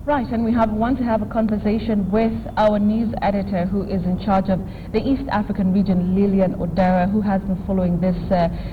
Right, and we want to have a conversation with our news editor who is in charge of the East African region, Lillian Odera, who has been following this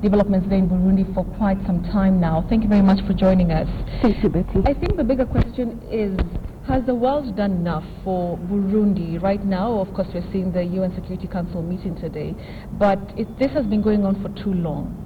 developments there in Burundi for quite some time now. Thank you very much for joining us. Thank you, Betty. I think the bigger question is, has the world done enough for Burundi? Right now, of course, we're seeing the UN Security Council meeting today, but this has been going on for too long.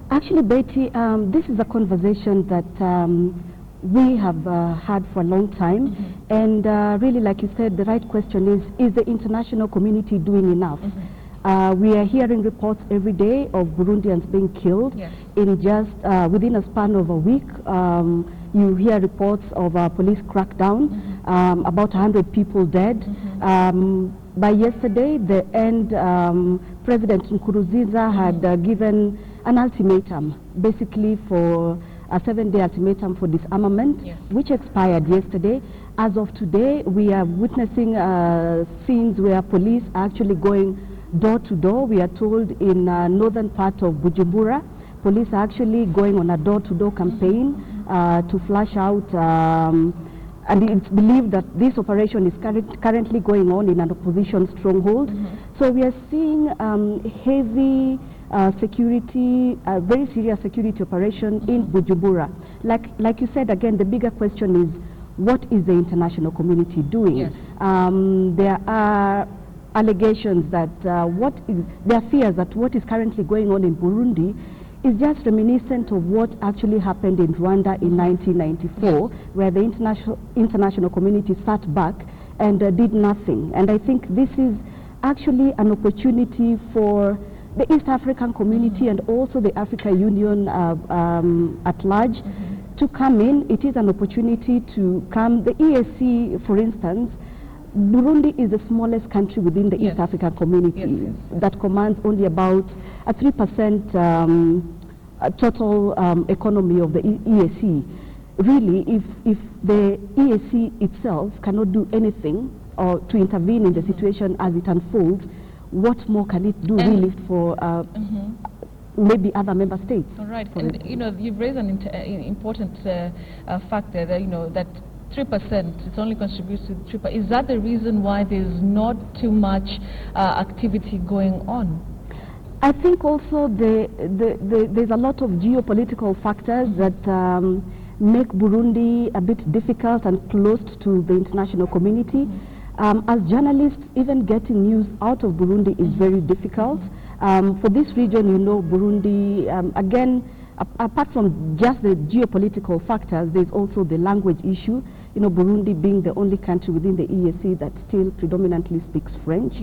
Actually, Betty, this is a conversation that we have had for a long time, and really, like you said, the right question is the international community doing enough? We are hearing reports every day of Burundians being killed. In just within a span of a week. You hear reports of a police crackdown, about 100 people dead. By yesterday, the end, President Nkurunzinza had given an ultimatum, basically for a 7-day ultimatum for disarmament, which expired yesterday. As of today, we are witnessing scenes where police are actually going door to door. We are told in northern part of Bujumbura, police are actually going on a door-to-door campaign to flush out, and it's believed that this operation is currently going on in an opposition stronghold. So we are seeing heavy security, very serious security operation in Bujumbura. Like you said, again, the bigger question is, what is the international community doing? There are allegations that there are fears that what is currently going on in Burundi is just reminiscent of what actually happened in Rwanda in 1994, where the international community sat back and did nothing. And I think this is actually an opportunity for the East African community and also the African Union at large to come in. It is an opportunity to come. The EAC, for instance, Burundi is the smallest country within the East African community that commands only about a 3% total economy of the EAC. Really, if the EAC itself cannot do anything or to intervene in the situation as it unfolds, what more can it do really for maybe other member states? All right, and you know, you've raised an important factor that, you know, that 3%, it only contributes to 3%. Is that the reason why there's not too much activity going on? I think also there's a lot of geopolitical factors that make Burundi a bit difficult and closed to the international community. As journalists, even getting news out of Burundi is very difficult. For this region, you know, Burundi, again, apart from just the geopolitical factors, there's also the language issue. You know, Burundi being the only country within the EAC that still predominantly speaks French.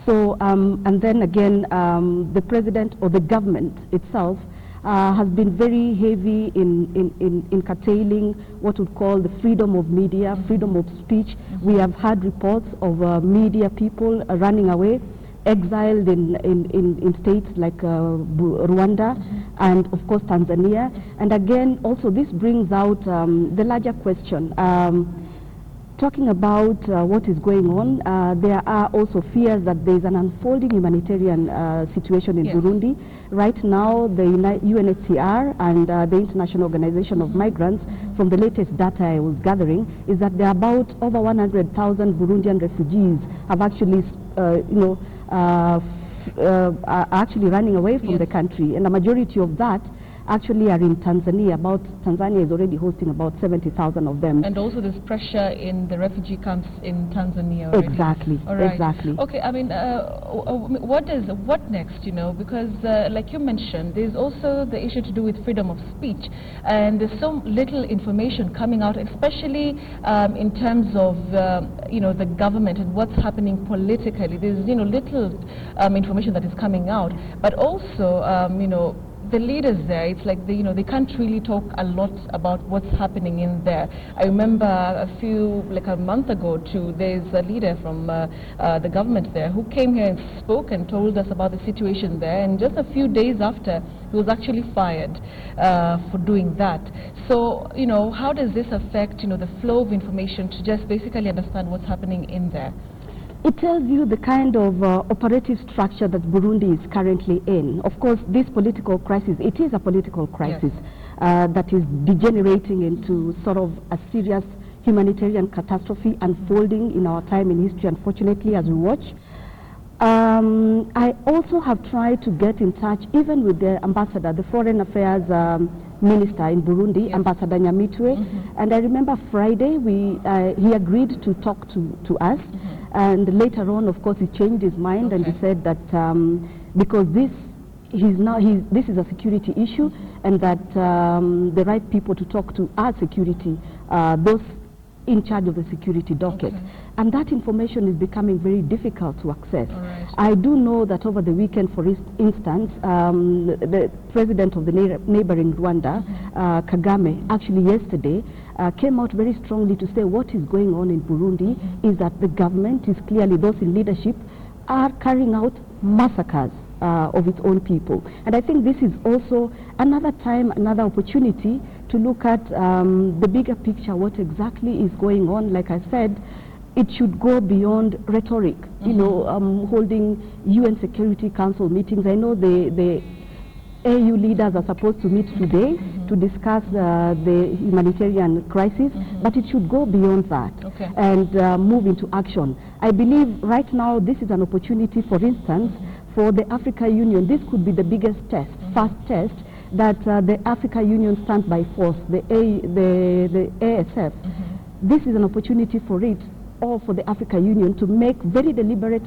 So, and then again, the president or the government itself has been very heavy in curtailing what would call the freedom of media, freedom of speech. We have had reports of media people running away, exiled in states like Rwanda and of course Tanzania. And again, also this brings out the larger question. Talking about what is going on, there are also fears that there is an unfolding humanitarian situation in Burundi. Right now, the UNHCR and the International Organization of Migrants, from the latest data I was gathering, is that there are about over 100,000 Burundian refugees have actually, are actually running away from the country, and the majority of that actually are in Tanzania. Tanzania is already hosting about 70,000 of them. And also there's pressure in the refugee camps in Tanzania already. Exactly, exactly. Okay, I mean, what next, you know, because like you mentioned, there's also the issue to do with freedom of speech, and there's so little information coming out, especially in terms of, you know, the government and what's happening politically. There's, you know, little information that is coming out, but also, you know, the leaders there, it's like they, you know, they can't really talk a lot about what's happening in there. I remember like a month ago too, there's a leader from the government there who came here and spoke and told us about the situation there, and just a few days after, he was actually fired for doing that. So, you know, how does this affect, you know, the flow of information to just basically understand what's happening in there? It tells you the kind of operative structure that Burundi is currently in. Of course, this political crisis, it is a political crisis that is degenerating into sort of a serious humanitarian catastrophe unfolding in our time in history, unfortunately, as we watch. I also have tried to get in touch even with the ambassador, the foreign affairs minister in Burundi, yes. Ambassador Nyamitwe, and I remember Friday he agreed to talk to us, and later on, of course, he changed his mind, and he said that because this is a security issue, and that the right people to talk to are security, those in charge of the security docket. And that information is becoming very difficult to access. I do know that over the weekend, for instance, the president of the neighboring Rwanda, Kagame, actually yesterday, came out very strongly to say what is going on in Burundi is that the government is clearly, those in leadership, are carrying out massacres of its own people. And I think this is also another time, another opportunity to look at the bigger picture, what exactly is going on. Like I said, it should go beyond rhetoric, you know, holding UN Security Council meetings. I know the AU leaders are supposed to meet today to discuss the humanitarian crisis, but it should go beyond that and move into action. I believe right now this is an opportunity, for instance, for the Africa Union. This could be the biggest test, first test, that the Africa Union standby force, the ASF, this is an opportunity for it, or for the Africa Union, to make very deliberate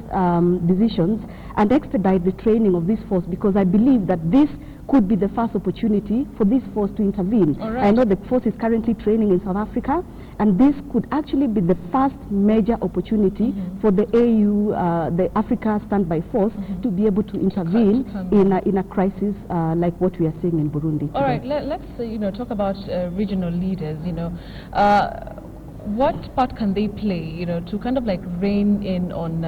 decisions and expedite the training of this force, because I believe that this could be the first opportunity for this force to intervene. I know the force is currently training in South Africa, and this could actually be the first major opportunity for the AU, the Africa Standby Force, to be able to intervene in a crisis like what we are seeing in Burundi. All right, let's talk about regional leaders. What part can they play, to kind of like rein in on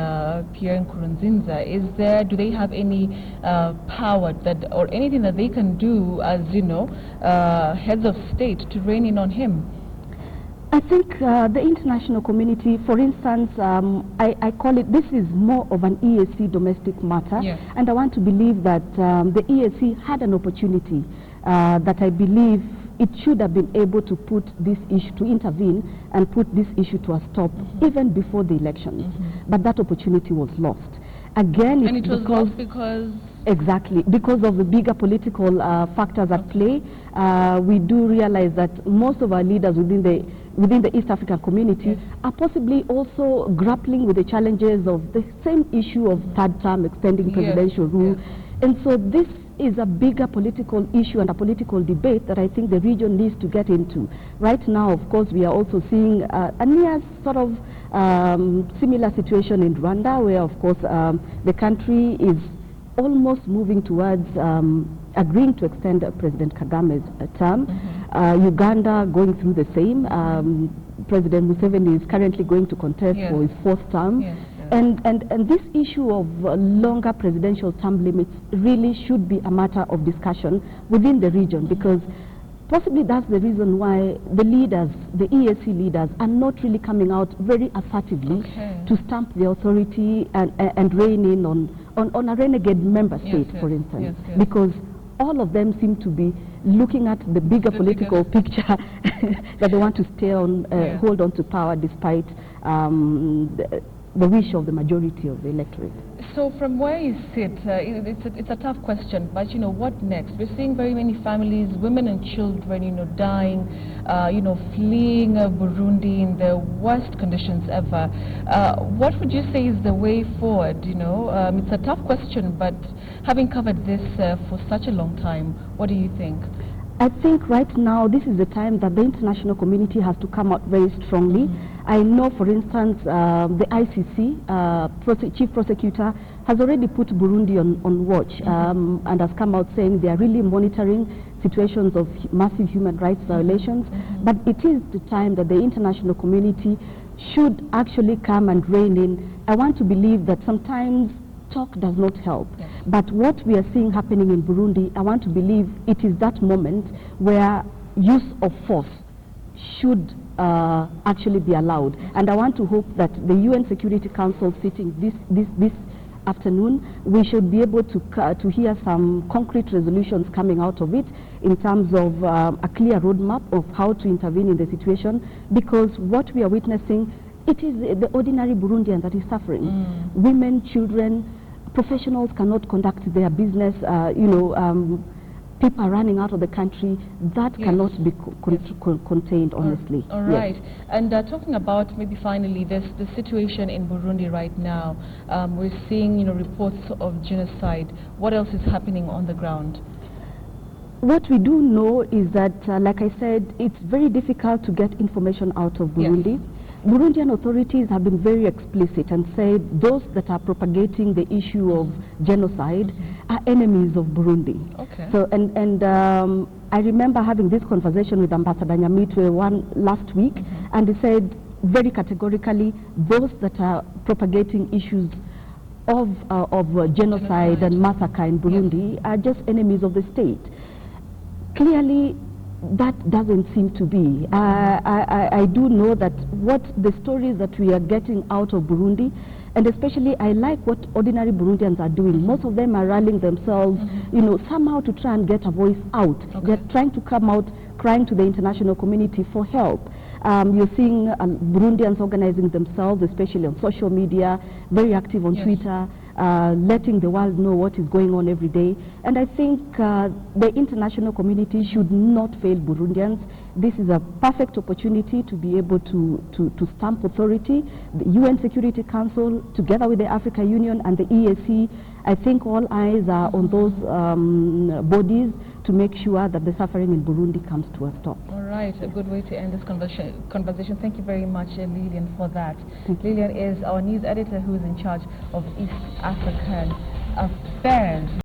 Pierre Nkurunzinza? Do they have any power or anything that they can do as, heads of state to rein in on him? I think the international community, for instance, I call it, this is more of an EAC domestic matter, and I want to believe that the EAC had an opportunity that I believe it should have been able to put this issue, to intervene and put this issue to a stop even before the elections. But that opportunity was lost. Again, and it was lost because? Exactly, because of the bigger political factors at play. We do realize that most of our leaders within the East African community are possibly also grappling with the challenges of the same issue of third term, extending presidential rule. And so this is a bigger political issue and a political debate that I think the region needs to get into. Right now, of course, we are also seeing a near sort of similar situation in Rwanda, where, of course, the country is almost moving towards agreeing to extend President Kagame's term. Uganda going through the same. President Museveni is currently going to contest for his fourth term. And this issue of longer presidential term limits really should be a matter of discussion within the region, because possibly that's the reason why the leaders, the EAC leaders, are not really coming out very assertively to stamp the authority and rein in on a renegade member state, for instance, because all of them seem to be looking at the bigger political picture that they want to stay on, hold on to power despite the wish of the majority of the electorate. So from where you sit, it's a tough question, but what next? We're seeing very many families, women and children, dying, fleeing Burundi in the worst conditions ever. What would you say is the way forward? It's a tough question, but having covered this for such a long time, what do you think? I think right now this is the time that the international community has to come out very strongly. I know, for instance, the ICC, Chief Prosecutor, has already put Burundi on watch and has come out saying they are really monitoring situations of massive human rights violations. But it is the time that the international community should actually come and rein in. I want to believe that sometimes talk does not help. But what we are seeing happening in Burundi, I want to believe it is that moment where use of force should actually be allowed. And I want to hope that the UN Security Council sitting this afternoon, we should be able to hear some concrete resolutions coming out of it, in terms of a clear roadmap of how to intervene in the situation, because what we are witnessing, it is the ordinary Burundian that is suffering. Women, children, professionals cannot conduct their business, people are running out of the country. That cannot be contained, honestly. All right. Yes. And talking about maybe finally the situation in Burundi right now, we're seeing reports of genocide. What else is happening on the ground? What we do know is that, like I said, it's very difficult to get information out of Burundi. Yes. Burundian authorities have been very explicit and said those that are propagating the issue of genocide are enemies of Burundi. Okay. So, and I remember having this conversation with Ambassador Nyamitwe last week, and he said very categorically those that are propagating issues of genocide and massacre in Burundi are just enemies of the state. Clearly, that doesn't seem to be. I do know that what the stories that we are getting out of Burundi, and especially I like what ordinary Burundians are doing. Most of them are rallying themselves, somehow to try and get a voice out. Okay. They're trying to come out crying to the international community for help. You're seeing Burundians organizing themselves, especially on social media, very active on Twitter, letting the world know what is going on every day. And I think the international community should not fail Burundians. This is a perfect opportunity to be able to stamp authority. The UN Security Council, together with the African Union and the EAC, I think all eyes are on those bodies to make sure that the suffering in Burundi comes to a stop. All right, a good way to end this conversation. Thank you very much, Lillian, for that. Lillian is our news editor who is in charge of East African affairs.